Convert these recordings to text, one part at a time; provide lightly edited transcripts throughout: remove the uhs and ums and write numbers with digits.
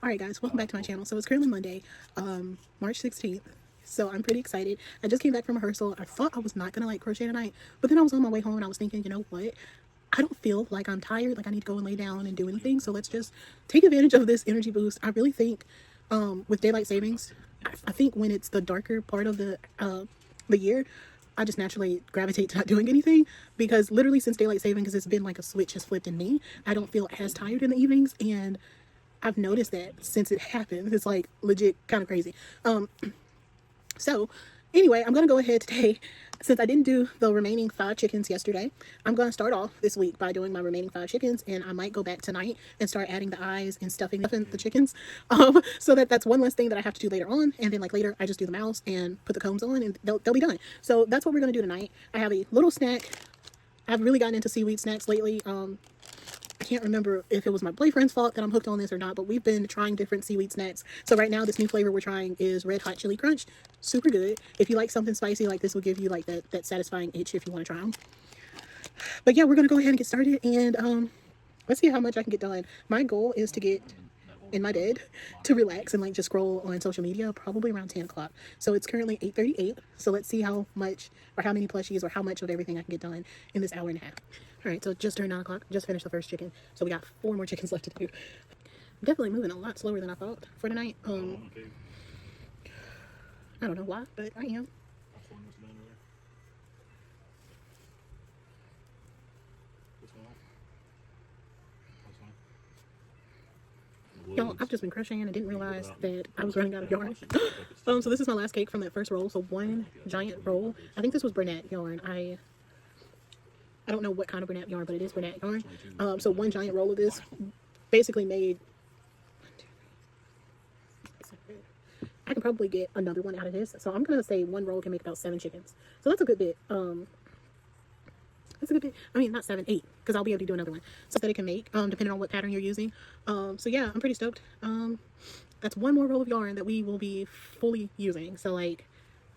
Alright guys, welcome back to my channel. So it's currently Monday, March 16th. So I'm pretty excited. I just came back from rehearsal. I thought I was not gonna like crochet tonight, but then I was on my way home and I was thinking, you know what? I don't feel like I'm tired, like I need to go and lay down and do anything. So let's just take advantage of this energy boost. I really think with daylight savings, I think when it's the darker part of the year, I just naturally gravitate to not doing anything, because literally since daylight savings, it's been like a switch has flipped in me. I don't feel as tired in the evenings, and I've noticed that since it happened. It's like legit kind of crazy. So anyway, I'm going to go ahead today, since I didn't do the remaining 5 chickens yesterday. I'm going to start off this week by doing my remaining 5 chickens, and I might go back tonight and start adding the eyes and stuffing the chickens. So that's one less thing that I have to do later on. And then like later, I just do the mouths and put the combs on and they'll be done. So that's what we're going to do tonight. I have a little snack. I've really gotten into seaweed snacks lately. I can't remember if it was my boyfriend's fault that I'm hooked on this or not, but we've been trying different seaweed snacks. So right now, this new flavor we're trying is Red Hot Chili Crunch. Super good. If you like something spicy, like this will give you like that satisfying itch if you want to try them. But yeah, we're going to go ahead and get started, and let's see how much I can get done. My goal is to get in my bed to relax and like just scroll on social media probably around 10 o'clock. So it's currently 8:38. So let's see how much or how many plushies or how much of everything I can get done in this hour and a half. All right, so just turned 9 o'clock, just finished the first chicken. So we got 4 more chickens left to do. I'm definitely moving a lot slower than I thought for tonight. I don't know why, but I am. Y'all, I've just been crocheting and didn't realize that I was running out of yarn. So this is my last cake from that first roll. So one giant roll. I think this was Bernat yarn. I don't know what kind of Bernat yarn, but it is Bernat yarn. So one giant roll of this basically made... I can probably get another one out of this. So I'm going to say one roll can make about 7 chickens. So that's a good bit. That's a good bit. I mean, not 7, 8, because I'll be able to do another one. So that it can make, depending on what pattern you're using. So yeah, I'm pretty stoked. That's one more roll of yarn that we will be fully using. So like,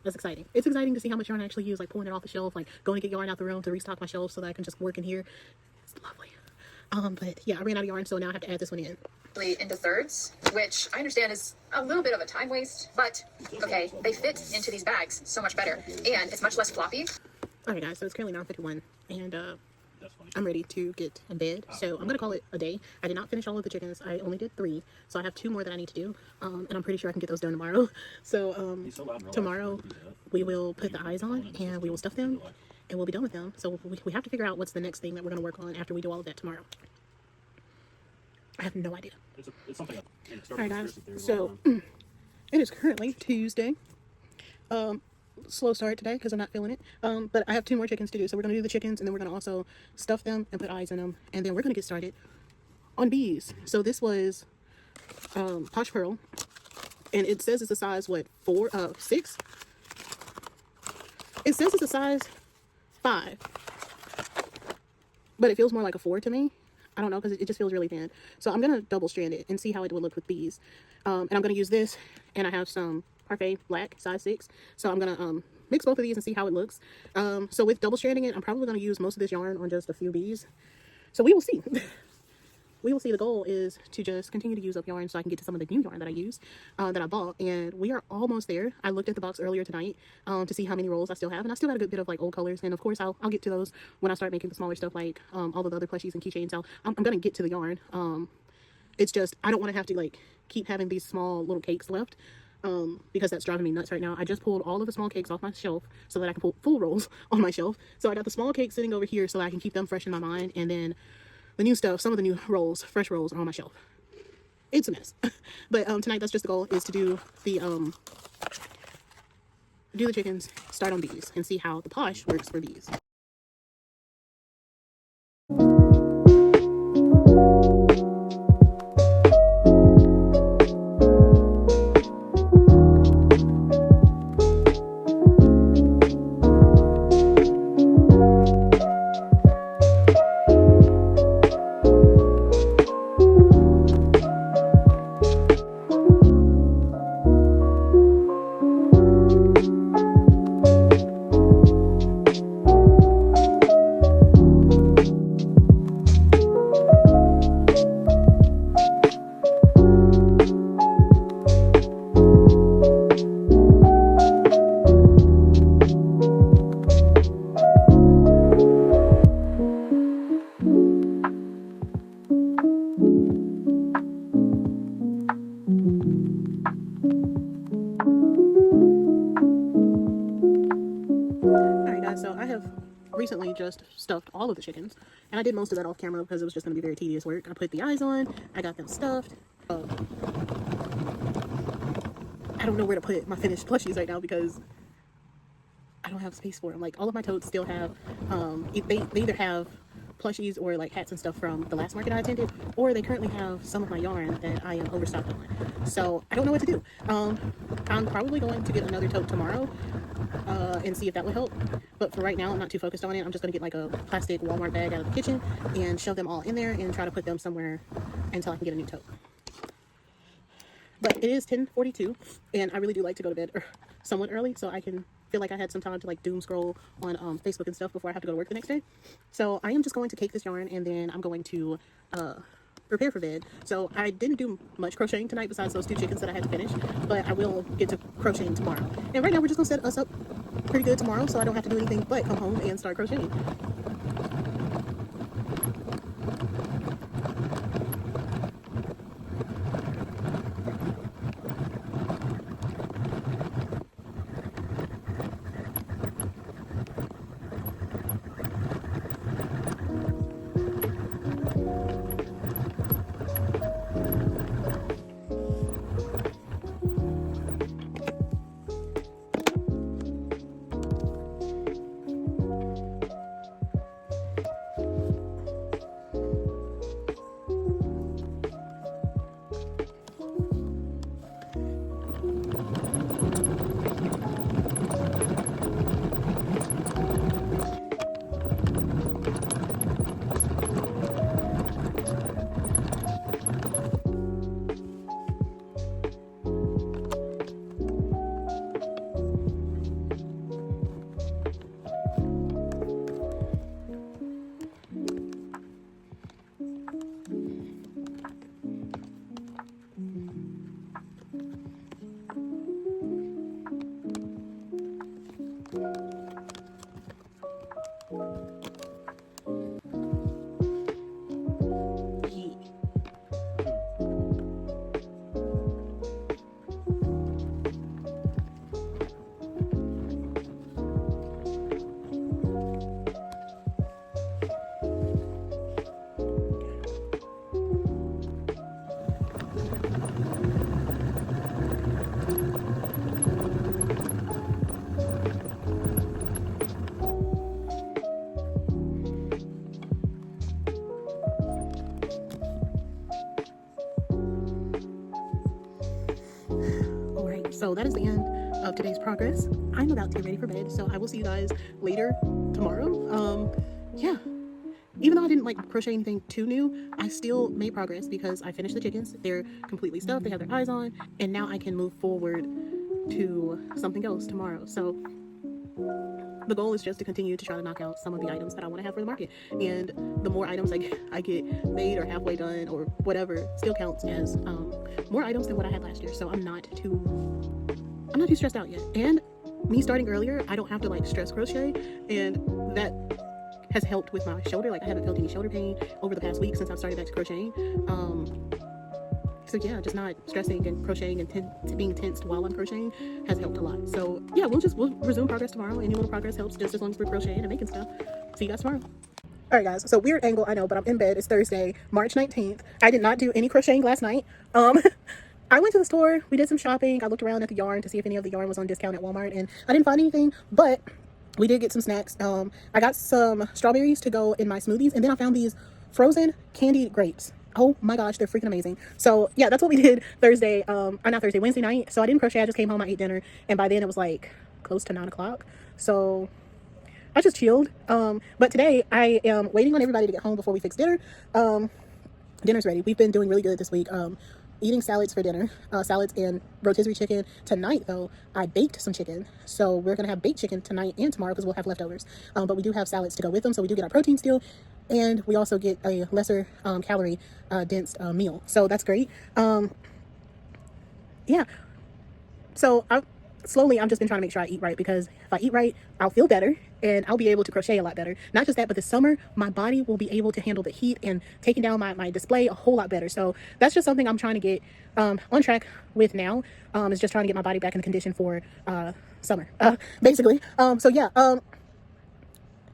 that's exciting. It's exciting to see how much yarn I actually use, like pulling it off the shelf, like going to get yarn out the room to restock my shelf so that I can just work in here. It's lovely. But yeah, I ran out of yarn, so now I have to add this one in. Into thirds, which I understand is a little bit of a time waste, but okay, they fit into these bags so much better, and it's much less floppy. Alright guys, so it's currently 9:51, and I'm ready to get in bed, so I'm going to call it a day. I did not finish all of the chickens. I only did 3, so I have 2 more that I need to do, and I'm pretty sure I can get those done tomorrow. So tomorrow we will put the eyes on, and we will stuff them, and we'll be done with them. So we have to figure out what's the next thing that we're going to work on after we do all of that tomorrow. I have no idea. Alright guys, so it is currently Tuesday. Slow start today because I'm not feeling it. But I have 2 more chickens to do. So we're going to do the chickens, and then we're going to also stuff them and put eyes in them. And then we're going to get started on bees. So this was Posh Pearl. And it says it's a size, what, 6? It says it's a size 5. But it feels more like a 4 to me. I don't know, because it just feels really thin. So I'm going to double strand it and see how it will look with bees. And I'm going to use this, and I have some Parfait Black, size 6. So I'm going to mix both of these and see how it looks. So with double stranding it, I'm probably going to use most of this yarn on just a few bees. So we will see. We will see. The goal is to just continue to use up yarn so I can get to some of the new yarn that I use, that I bought. And we are almost there. I looked at the box earlier tonight to see how many rolls I still have. And I still got a good bit of like old colors. And of course, I'll get to those when I start making the smaller stuff, like all of the other plushies and keychains. I'm going to get to the yarn. It's just, I don't want to have to like keep having these small little cakes left. Because that's driving me nuts right now. I just pulled all of the small cakes off my shelf so that I can put full rolls on my shelf. So I got the small cakes sitting over here so that I can keep them fresh in my mind. And then the new stuff, some of the new rolls, fresh rolls, are on my shelf. It's a mess. But tonight, that's just the goal, is to do the chickens, start on bees, and see how the Posh works for bees. recently just stuffed all of the chickens, and I did most of that off camera because it was just going to be very tedious work. I put the eyes on, I got them stuffed. I don't know where to put my finished plushies right now because I don't have space for them. Like, all of my totes still have, they either have plushies or like hats and stuff from the last market I attended, or they currently have some of my yarn that I am overstocked on. So I don't know what to do. I'm probably going to get another tote tomorrow and see if that will help. But for right now, I'm not too focused on it. I'm just going to get like a plastic Walmart bag out of the kitchen and shove them all in there and try to put them somewhere until I can get a new tote. But it is 10:42, and I really do like to go to bed somewhat early, so I can feel like I had some time to like doom scroll on Facebook and stuff before I have to go to work the next day. So I am just going to cake this yarn, and then I'm going to prepare for bed. So I didn't do much crocheting tonight besides those 2 chickens that I had to finish, but I will get to crocheting tomorrow. And right now we're just gonna set us up pretty good tomorrow, so I don't have to do anything but come home and start crocheting. So that is the end of today's progress. I'm about to get ready for bed, so I will see you guys later tomorrow. Yeah. Even though I didn't like crochet anything too new, I still made progress because I finished the chickens. They're completely stuffed, they have their eyes on, and now I can move forward to something else tomorrow. So the goal is just to continue to try to knock out some of the items that I want to have for the market. And the more items I get made or halfway done or whatever still counts as more items than what I had last year. So I'm not too stressed out yet. And me starting earlier, I don't have to like stress crochet, and that has helped with my shoulder. Like, I haven't felt any shoulder pain over the past week since I've started back to crocheting. So yeah, just not stressing and crocheting and being tensed while I'm crocheting has helped a lot. So yeah, we'll resume progress tomorrow. Any little progress helps, just as long as we're crocheting and making stuff. See you guys tomorrow. All right, guys. So weird angle, I know, but I'm in bed. It's Thursday, March 19th. I did not do any crocheting last night. I went to the store. We did some shopping. I looked around at the yarn to see if any of the yarn was on discount at Walmart, and I didn't find anything, but we did get some snacks. I got some strawberries to go in my smoothies, and then I found these frozen candied grapes. Oh my gosh, they're freaking amazing. So yeah, that's what we did Wednesday night. So I didn't crochet. I just came home, I ate dinner, and by then it was like close to 9 o'clock. So I just chilled. But today I am waiting on everybody to get home before we fix dinner. Dinner's ready. We've been doing really good this week. Eating salads for dinner, salads and rotisserie chicken. Tonight though, I baked some chicken, so we're gonna have baked chicken tonight and tomorrow because we'll have leftovers. But we do have salads to go with them, so we do get our protein still, and we also get a lesser calorie dense meal, so that's great. Yeah, so I've just been trying to make sure I eat right, because if I eat right, I'll feel better and I'll be able to crochet a lot better. Not just that, but this summer, my body will be able to handle the heat and taking down my display a whole lot better. So that's just something I'm trying to get on track with now, is just trying to get my body back in condition for summer, basically. So yeah,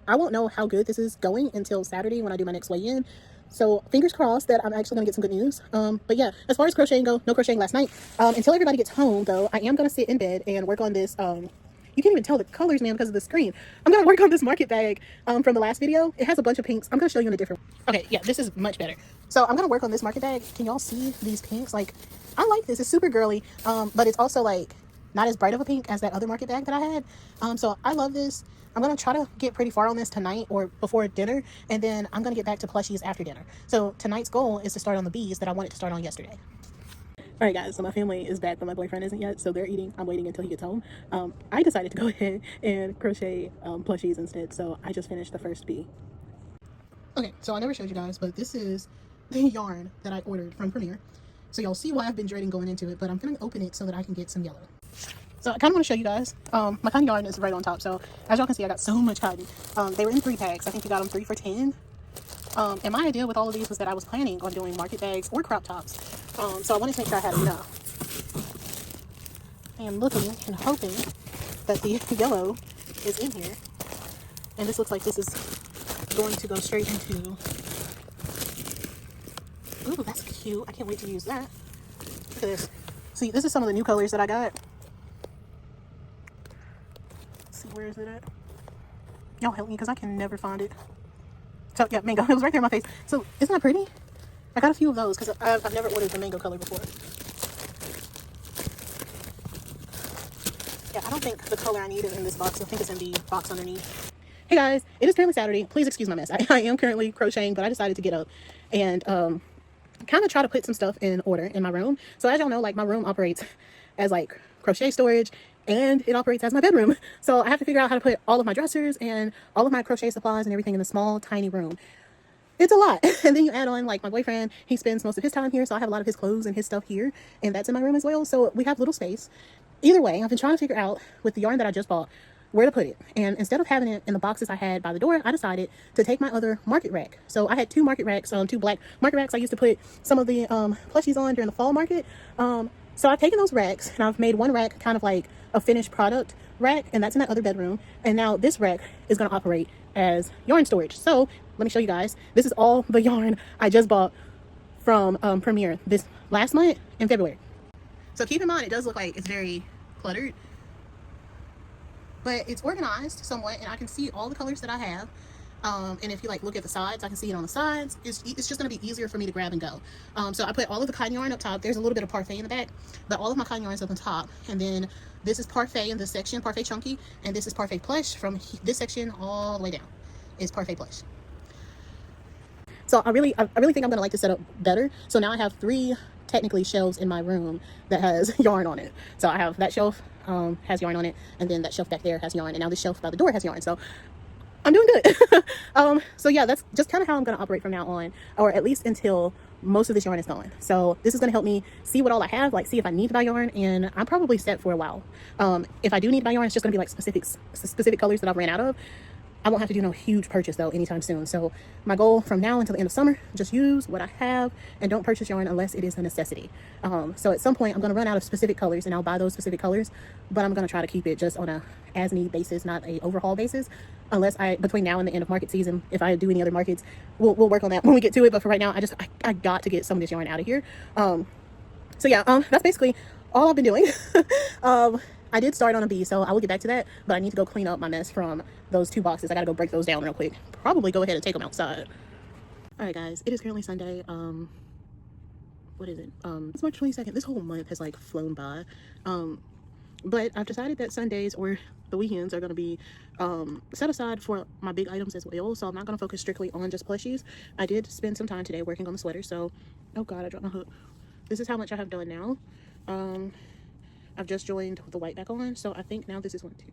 I won't know how good this is going until Saturday when I do my next weigh-in. So fingers crossed that I'm actually gonna get some good news. But yeah, as far as crocheting go, no crocheting last night. Until everybody gets home though, I am gonna sit in bed and work on this. You can't even tell the colors, man, because of the screen. I'm gonna work on this market bag from the last video. It has a bunch of pinks. I'm gonna show you in a different. Okay, yeah, this is much better. So I'm gonna work on this market bag. Can y'all see these pinks? Like, I like this. It's super girly, but it's also like not as bright of a pink as that other market bag that I had. So I love this. I'm going to try to get pretty far on this tonight or before dinner, and then I'm going to get back to plushies after dinner. So tonight's goal is to start on the bees that I wanted to start on yesterday. All right, guys, so my family is back, but my boyfriend isn't yet, so they're eating. I'm waiting until he gets home. I decided to go ahead and crochet plushies instead, so I just finished the first bee. Okay, so I never showed you guys, but this is the yarn that I ordered from Premier. So y'all see why I've been dreading going into it, but I'm going to open it so that I can get some yellow. So I kind of want to show you guys. My cotton yarn is right on top. So as y'all can see, I got so much cotton. They were in 3 packs. I think you got them 3 for $10. And my idea with all of these was that I was planning on doing market bags or crop tops. So I wanted to make sure I had enough. I am looking and hoping that the yellow is in here. And this looks like this is going to go straight into... Ooh, that's cute. I can't wait to use that. Look at this. See, this is some of the new colors that I got. Where is it at? Y'all help me because I can never find it. So yeah, mango. It was right there in my face. So isn't that pretty? I got a few of those because I've never ordered the mango color before. Yeah, I don't think the color I need is in this box. I think it's in the box underneath. Hey guys, it is currently Saturday. Please excuse my mess. I am currently crocheting, but I decided to get up and kind of try to put some stuff in order in my room. So as y'all know, like my room operates as like crochet storage, and it operates as my bedroom. So I have to figure out how to put all of my dressers and all of my crochet supplies and everything in a small, tiny room. It's a lot. And then you add on like my boyfriend, he spends most of his time here. So I have a lot of his clothes and his stuff here, and that's in my room as well. So we have little space. Either way, I've been trying to figure out with the yarn that I just bought, where to put it. And instead of having it in the boxes I had by the door, I decided to take my other market rack. So I had 2 market racks, 2 black market racks I used to put some of the plushies on during the fall market. So I've taken those racks and I've made one rack kind of like a finished product rack, and that's in that other bedroom. And now this rack is going to operate as yarn storage. So let me show you guys. This is all the yarn I just bought from Premier this last month in February. So keep in mind, it does look like it's very cluttered, but it's organized somewhat, and I can see all the colors that I have. And if you like look at the sides, I can see it on the sides. It's just going to be easier for me to grab and go. So I put all of the cotton yarn up top. There's a little bit of parfait in the back, but all of my cotton yarn is up on top. And then this is parfait in this section, parfait chunky, and this is parfait plush. From this section all the way down is parfait plush. So I really think I'm going to like this setup better. So now I have 3 technically shelves in my room that has yarn on it. So I have that shelf has yarn on it, and then that shelf back there has yarn, and now this shelf by the door has yarn. So I'm doing good. So yeah, that's just kind of how I'm going to operate from now on, or at least until most of this yarn is gone. So this is going to help me see what all I have, like see if I need to buy yarn, and I'm probably set for a while. If I do need to buy yarn, it's just going to be like specific colors that I've ran out of. I won't have to do no huge purchase though anytime soon. So my goal from now until the end of summer, just use what I have and don't purchase yarn unless it is a necessity. So at some point I'm going to run out of specific colors and I'll buy those specific colors, but I'm going to try to keep it just on a as need basis, not a overhaul basis, unless between now and the end of market season, if I do any other markets, we'll work on that when we get to it. But for right now, I got to get some of this yarn out of here. So yeah, that's basically all I've been doing. I did start on a bee, so I will get back to that, but I need to go clean up my mess from those 2 boxes. I gotta go break those down real quick. Probably go ahead and take them outside. All right, guys, it is currently Sunday. What is it? It's March 22nd. This whole month has like flown by. But I've decided that Sundays or the weekends are gonna be set aside for my big items as well. So I'm not gonna focus strictly on just plushies. I did spend some time today working on the sweater. So, oh God, I dropped my hook. This is how much I have done now. I've just joined the white back on, so I think now this is 1, 2, 3.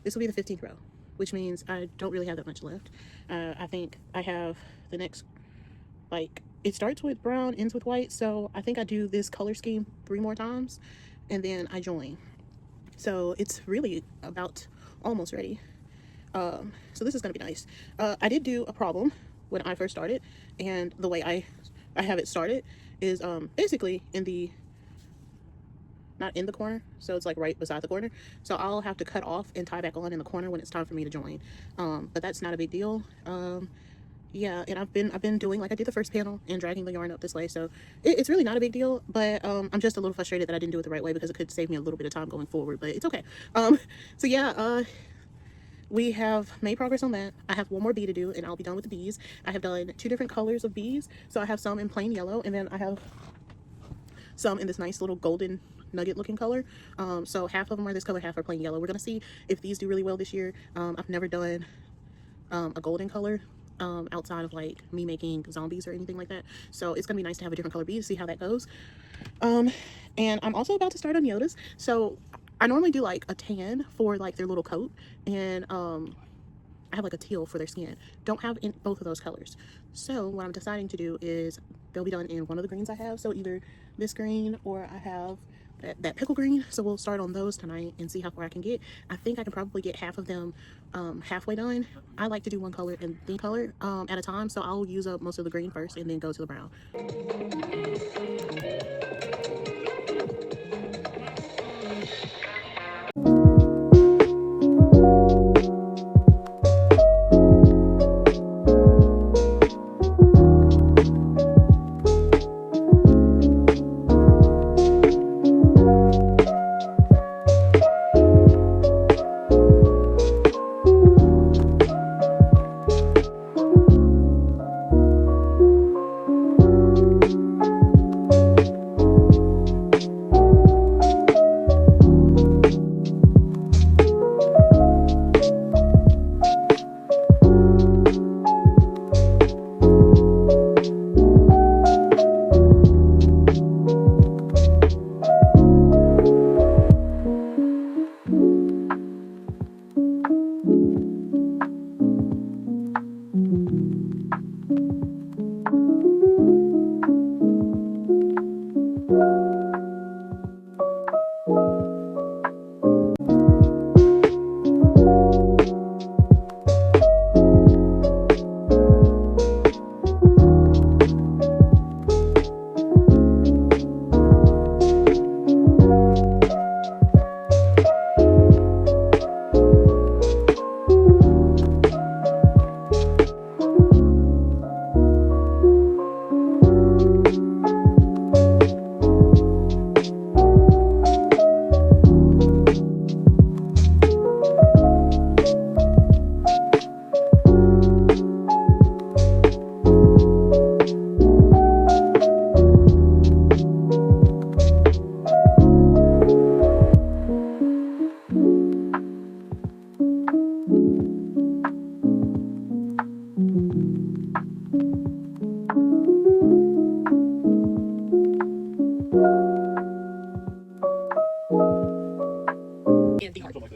This will be the 15th row, which means I don't really have that much left. I think I have the next, like, it starts with brown, ends with white, so I think I do this color scheme 3 more times, and then I join. So it's really about almost ready. So this is gonna be nice. I did do a problem when I first started, and the way I have it started is basically in the not in the corner, so it's like right beside the corner. So I'll have to cut off and tie back on in the corner when it's time for me to join. But that's not a big deal. Yeah, and I've been doing, like, I did the first panel and dragging the yarn up this way, so it's really not a big deal. But I'm just a little frustrated that I didn't do it the right way, because it could save me a little bit of time going forward, but it's okay. So yeah, we have made progress on that. I have one more bee to do and I'll be done with the bees. I have done 2 different colors of bees, so I have some in plain yellow, and then I have some in this nice little golden nugget looking color. So half of them are this color, half are plain yellow. We're gonna see if these do really well this year. I've never done a golden color outside of like me making zombies or anything like that, so it's gonna be nice to have a different color bee to see how that goes. And I'm also about to start on Yodas, so I normally do like a tan for like their little coat, and I have like a teal for their skin. Don't have in both of those colors, so what I'm deciding to do is they'll be done in one of the greens I have, so either this green or I have that pickle green. So we'll start on those tonight and see how far I can get. I think I can probably get half of them halfway done. I like to do one color and the color at a time, so I'll use up most of the green first and then go to the brown.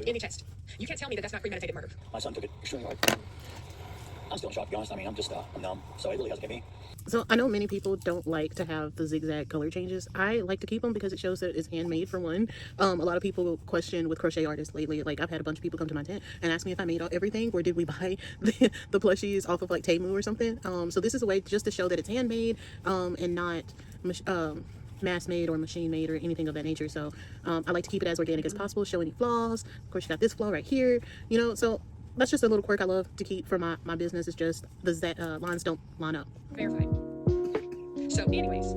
In the text. You can't tell me that that's not premeditated murder. My son took it extremely hard. I'm still in shock, to be honest. I mean, I'm numb, so it really hasn't hit me. So I know many people don't like to have the zigzag color changes. I like to keep them because it shows that it's handmade, for one. A lot of people question with crochet artists lately. Like, I've had a bunch of people come to my tent and ask me if I made everything, or did we buy the plushies off of like Temu or something. So this is a way just to show that it's handmade and not mass made or machine made or anything of that nature. So I like to keep it as organic as possible, show any flaws. Of course, you got this flaw right here, you know, so that's just a little quirk I love to keep for my business. It's just the lines don't line up. Verified. So anyways,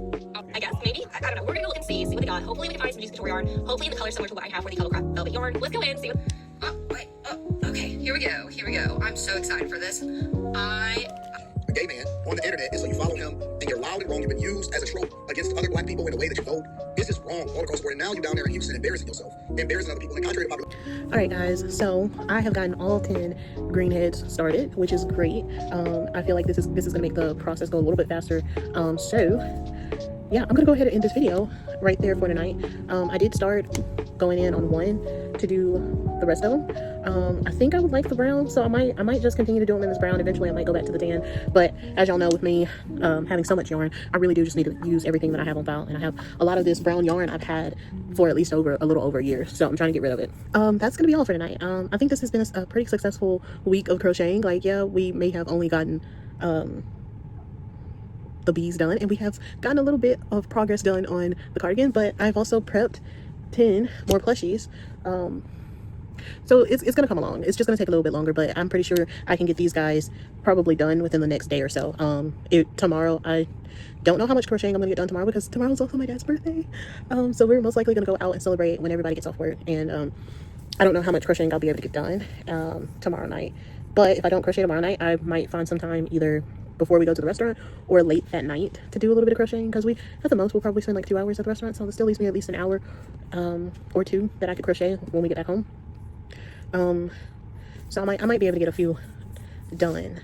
I guess maybe, I don't know, we're gonna look and see what they got. Hopefully we can find some music tutorial yarn, hopefully in the color similar to what I have for the color craft velvet yarn. Let's go in and see what, okay, here we go. I'm so excited for this. A gay man on the internet is so you follow him and you're loud and wrong. You've been used as a trope against other black people in the way that you vote. This is wrong all across the board. And now you're down there in Houston embarrassing yourself, embarrassing other people, and contrary to popular. All right, guys, so I have gotten all 10 green heads started, which is great. I feel like this is gonna make the process go a little bit faster. So yeah, I'm gonna go ahead and end this video right there for tonight. I did start going in on one to do the rest of them. I think I would like the brown, so I might just continue to do them in this brown. Eventually I might go back to the tan, but as y'all know, with me having so much yarn, I really do just need to use everything that I have on file, and I have a lot of this brown yarn I've had for at least a little over a year, so I'm trying to get rid of it. That's gonna be all for tonight. I think this has been a pretty successful week of crocheting. Like, yeah, we may have only gotten the bees done, and we have gotten a little bit of progress done on the cardigan, but I've also prepped 10 more plushies. So it's gonna come along. It's just gonna take a little bit longer, but I'm pretty sure I can get these guys probably done within the next day or so. Tomorrow, I don't know how much crocheting I'm gonna get done tomorrow because tomorrow's also my dad's birthday. So we're most likely gonna go out and celebrate when everybody gets off work, and I don't know how much crocheting I'll be able to get done tomorrow night. But if I don't crochet tomorrow night, I might find some time either before we go to the restaurant or late that night to do a little bit of crocheting, because we, at the most, we'll probably spend like 2 hours at the restaurant, so that still leaves me at least an hour or two that I could crochet when we get back home. So I might be able to get a few done.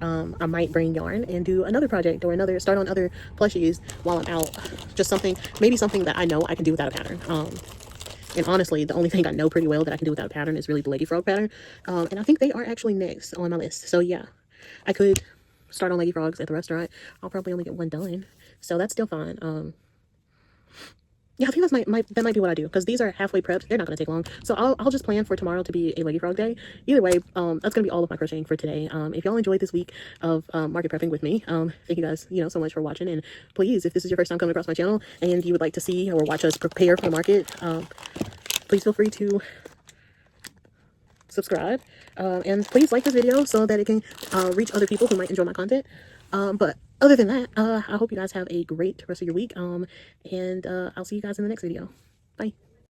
I might bring yarn and do another project or start on other plushies while I'm out. Just maybe something that I know I can do without a pattern. And honestly, the only thing I know pretty well that I can do without a pattern is really the Lady Frog pattern. And I think they are actually next on my list. So yeah, I could start on Lady Frogs at the restaurant. I'll probably only get one done, so that's still fine. Yeah, I think that might be what I do, because these are halfway prepped. They're not going to take long. So I'll just plan for tomorrow to be a Lady Frog day. Either way, that's going to be all of my crocheting for today. If y'all enjoyed this week of market prepping with me, thank you guys, so much for watching. And please, if this is your first time coming across my channel and you would like to see or watch us prepare for the market, please feel free to subscribe. And please like this video so that it can reach other people who might enjoy my content. But other than that, I hope you guys have a great rest of your week. And I'll see you guys in the next video. Bye.